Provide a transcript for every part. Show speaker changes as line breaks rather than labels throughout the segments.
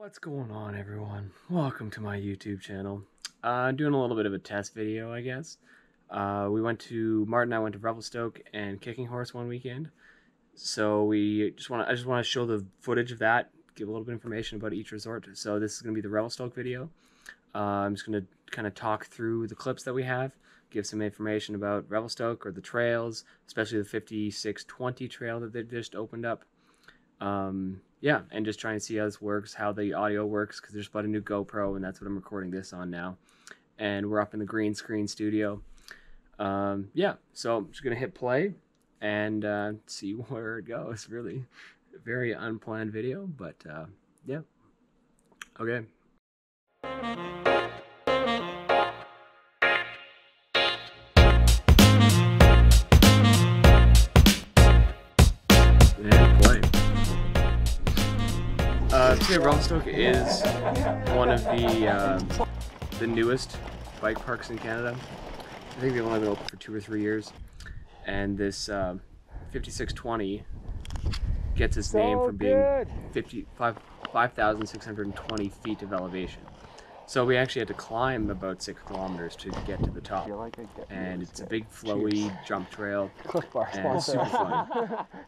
What's going on, everyone? Welcome to my YouTube channel. Doing a little bit of a test video, I guess. Martin and I went to Revelstoke and Kicking Horse one weekend. So I just want to show the footage of that, give a little bit of information about each resort. So this is going to be the Revelstoke video. I'm just going to kind of talk through the clips that we have, give some information about Revelstoke or the trails, especially the 5620 trail that they just opened up. Yeah, and just trying to see how this works, how the audio works, because there's bought a new GoPro, and that's what I'm recording this on now. And we're up in the green screen studio. Yeah, so I'm just going to hit play and see where it goes. Really, very unplanned video, but yeah. Okay. And play. Revelstoke is one of the newest bike parks in Canada. I think they've only been open for 2 or 3 years, and this 5620 gets its name from being 5,620 feet of elevation. So we actually had to climb about 6 kilometers to get to the top, and it's a big flowy jump trail and super fun.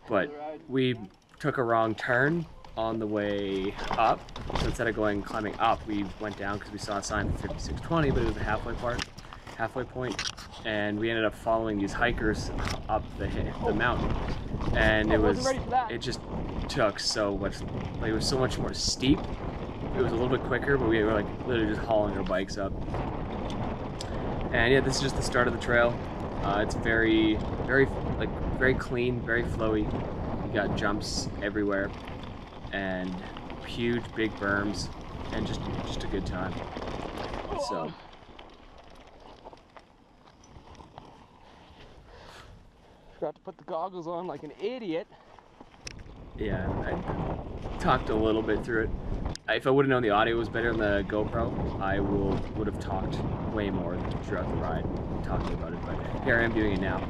But we took a wrong turn on the way up, so instead of climbing up, we went down because we saw a sign for 5620, but it was a halfway point, and we ended up following these hikers up the mountain, and it just took so much, like, it was so much more steep. It was a little bit quicker, but we were like literally just hauling our bikes up. And yeah, this is just the start of the trail. It's very clean, very flowy. You got jumps everywhere, and huge big berms, and just a good time. So
forgot to put the goggles on like an idiot.
Yeah, I talked a little bit through it. If I would have known the audio was better than the GoPro, I would have talked way more throughout the ride, talking about it. But here I am doing it now.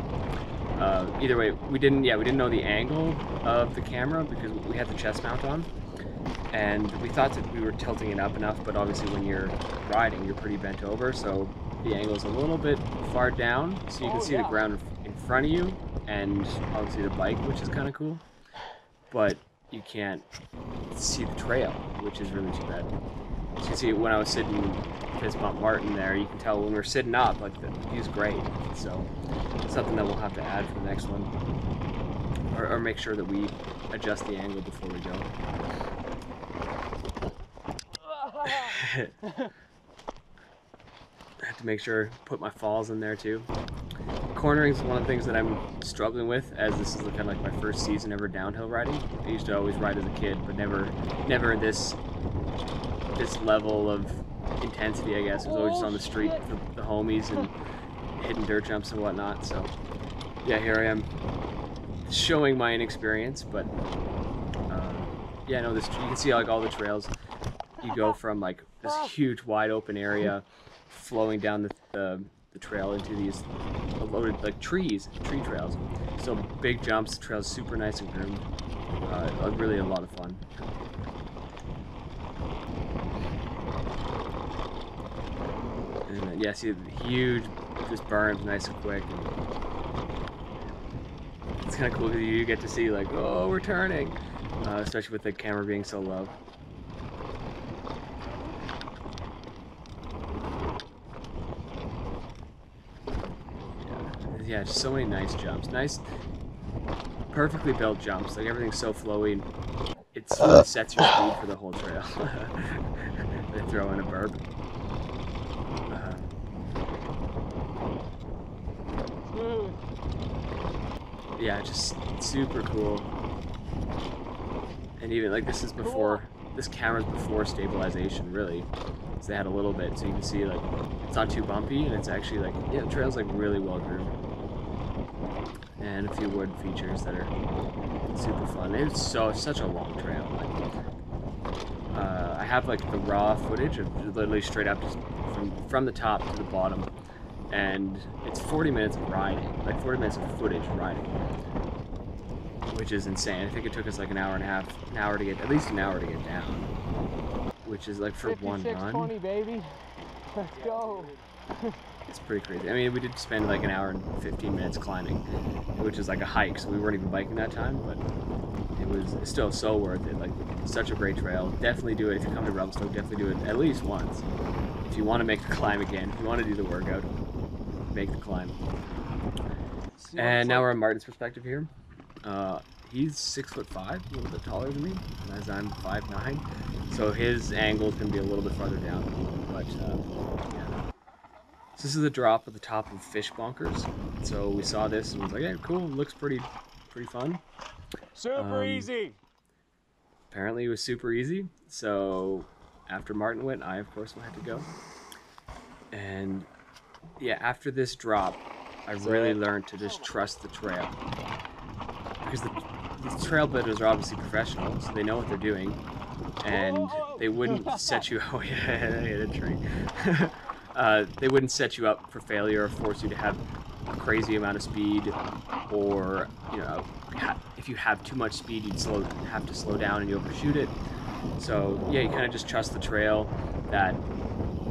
Either way, we didn't know the angle of the camera because we had the chest mount on, and we thought that we were tilting it up enough. But obviously, when you're riding, you're pretty bent over, so the angle is a little bit far down, so you can see the ground in front of you, and obviously the bike, which is kind of cool. But you can't see the trail, which is really too bad. As you can see, when I was sitting fist bump Martin there, you can tell when we're sitting up, like, the view's great. So it's something that we'll have to add for the next one, or make sure that we adjust the angle before we go. I have to make sure put my falls in there too. Cornering is one of the things that I'm struggling with, as this is kind of like my first season ever downhill riding. I used to always ride as a kid, but never this level of intensity, I guess. It was always just on the street with the homies and hitting dirt jumps and whatnot. So yeah, here I am showing my inexperience, but yeah, no, you can see like all the trails. You go from like this huge wide open area flowing down the trail into these loaded like tree trails. So big jumps, the trail's super nice and groomed. Really a lot of fun. And yeah, see the huge, just berms, nice and quick. And it's kind of cool because you get to see like, oh, we're turning, especially with the camera being so low. Yeah, just so many nice jumps. Nice, perfectly built jumps. Like, everything's so flowy. It sets your speed for the whole trail. They throw in a burp. Yeah, just super cool. And even like this camera's before stabilization, really. So they had a little bit, so you can see like it's not too bumpy, and it's actually like, yeah, the trail's like really well groomed. And a few wood features that are super fun. It's such a long trail. Like, I have like the raw footage of literally straight up just from the top to the bottom, and it's 40 minutes of riding, like 40 minutes of footage riding, which is insane. I think it took us like an hour and a half, at least an hour to get down. which is like for one run.
56.20, baby. Let's go.
It's pretty crazy. I mean, we did spend like an hour and 15 minutes climbing, which is like a hike, so we weren't even biking that time, but it was still so worth it. Like, such a great trail. Definitely do it. If you come to Revelstoke, definitely do it at least once. If you want to make the climb again, if you want to do the workout, make the climb. And now we're on Martin's perspective here. He's 6'5", a little bit taller than me, as I'm 5'9", so his angle is going to be a little bit farther down. But yeah. So this is a drop at the top of Fish Bonkers. So we saw this and was like, yeah, cool, looks pretty fun.
Super easy.
Apparently it was super easy. So after Martin went, I of course had to go. And yeah, after this drop, I really learned to just trust the trail. Because the trail builders are obviously professional, so they know what they're doing. And they wouldn't set you oh yeah, I hit a tree. They wouldn't set you up for failure or force you to have a crazy amount of speed, or, you know, if you have too much speed, you'd have to slow down and you overshoot it. So yeah, you kind of just trust the trail, that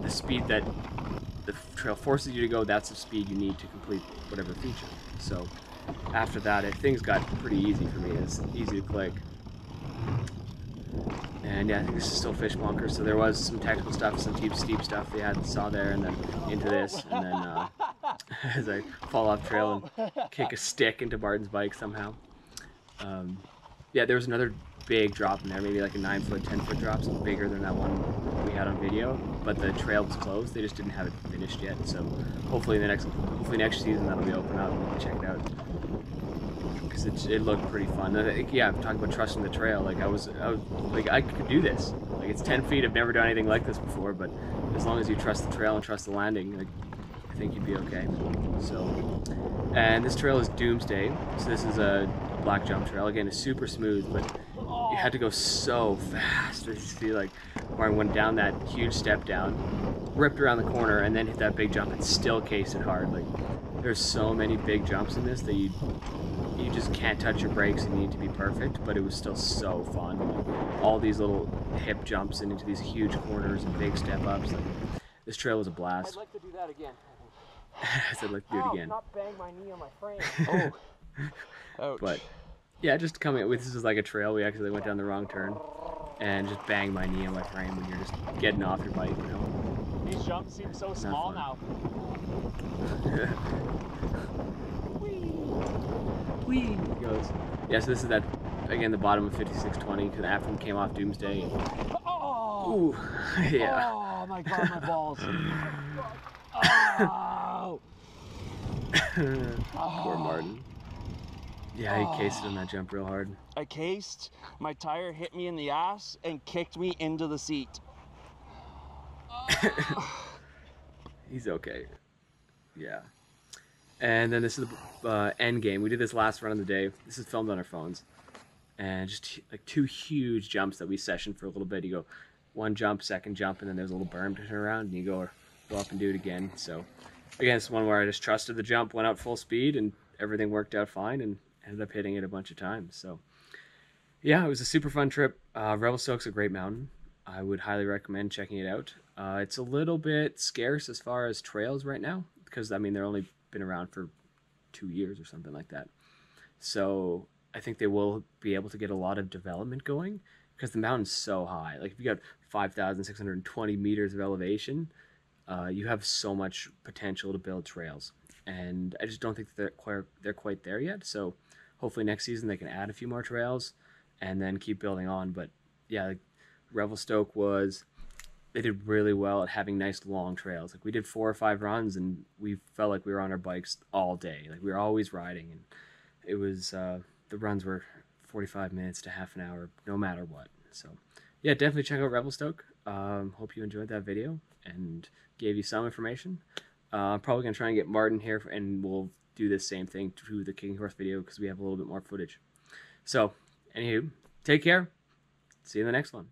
the speed that the trail forces you to go, that's the speed you need to complete whatever feature. So after that, things got pretty easy for me. It's easy to click. And yeah, I think this is still Fish Bonkers, so there was some technical stuff, some steep stuff they saw there, and then into this, and then as I fall off trail and kick a stick into Martin's bike somehow. Yeah, there was another big drop in there, maybe like a 9-foot, 10-foot drop, so bigger than that one we had on video, but the trail was closed. They just didn't have it finished yet, so hopefully next season that'll be open up and we can check it out, because it looked pretty fun. Yeah, I'm talking about trusting the trail. Like I was like, I could do this. Like, it's 10 feet. I've never done anything like this before, but as long as you trust the trail and trust the landing, like, I think you'd be okay. So, and this trail is Doomsday. So this is a black jump trail. Again, it's super smooth, but you had to go so fast. I just feel like Martin went down that huge step down, ripped around the corner, and then hit that big jump and still cased it hard. Like, there's so many big jumps in this that you just can't touch your brakes and you need to be perfect, but it was still so fun. Like, all these little hip jumps and into these huge corners and big step ups. Like, this trail was a blast.
I'd like to do that again.
I said, let's do it again.
Not bang my knee on my frame. Oh. Ouch.
But yeah, just coming with this is like a trail. We actually went down the wrong turn and just banged my knee on my frame when you're just getting off your bike, you know.
These jumps seem so small now.
Whee! It goes. Yeah, so this is that, again, the bottom of 5620, because after we came off Doomsday. And, ooh, yeah.
Oh my god, my balls. Oh.
Poor Martin. Yeah, he cased it on that jump real hard.
I cased, my tire hit me in the ass and kicked me into the seat.
He's okay. Yeah. And then this is the end game. We did this last run of the day. This is filmed on our phones. And just like 2 huge jumps that we sessioned for a little bit. You go one jump, second jump, and then there's a little berm to turn around, and you go up and do it again. So again, it's one where I just trusted the jump, went up full speed, and everything worked out fine, and ended up hitting it a bunch of times. So yeah, it was a super fun trip. Revelstoke's a great mountain. I would highly recommend checking it out. It's a little bit scarce as far as trails right now, because I mean, they're only been around for 2 years or something like that. So I think they will be able to get a lot of development going, because the mountain's so high. Like, if you got 5,620 meters of elevation, you have so much potential to build trails. And I just don't think that they're quite there yet. So hopefully next season they can add a few more trails and then keep building on. But yeah, like, Revelstoke they did really well at having nice long trails. Like, we did 4 or 5 runs and we felt like we were on our bikes all day. Like, we were always riding, and it was, the runs were 45 minutes to half an hour, no matter what. So yeah, definitely check out Revelstoke. Hope you enjoyed that video and gave you some information. I'm probably going to try and get Martin here, and we'll do this same thing to the Kicking Horse video, because we have a little bit more footage. So, anywho, take care. See you in the next one.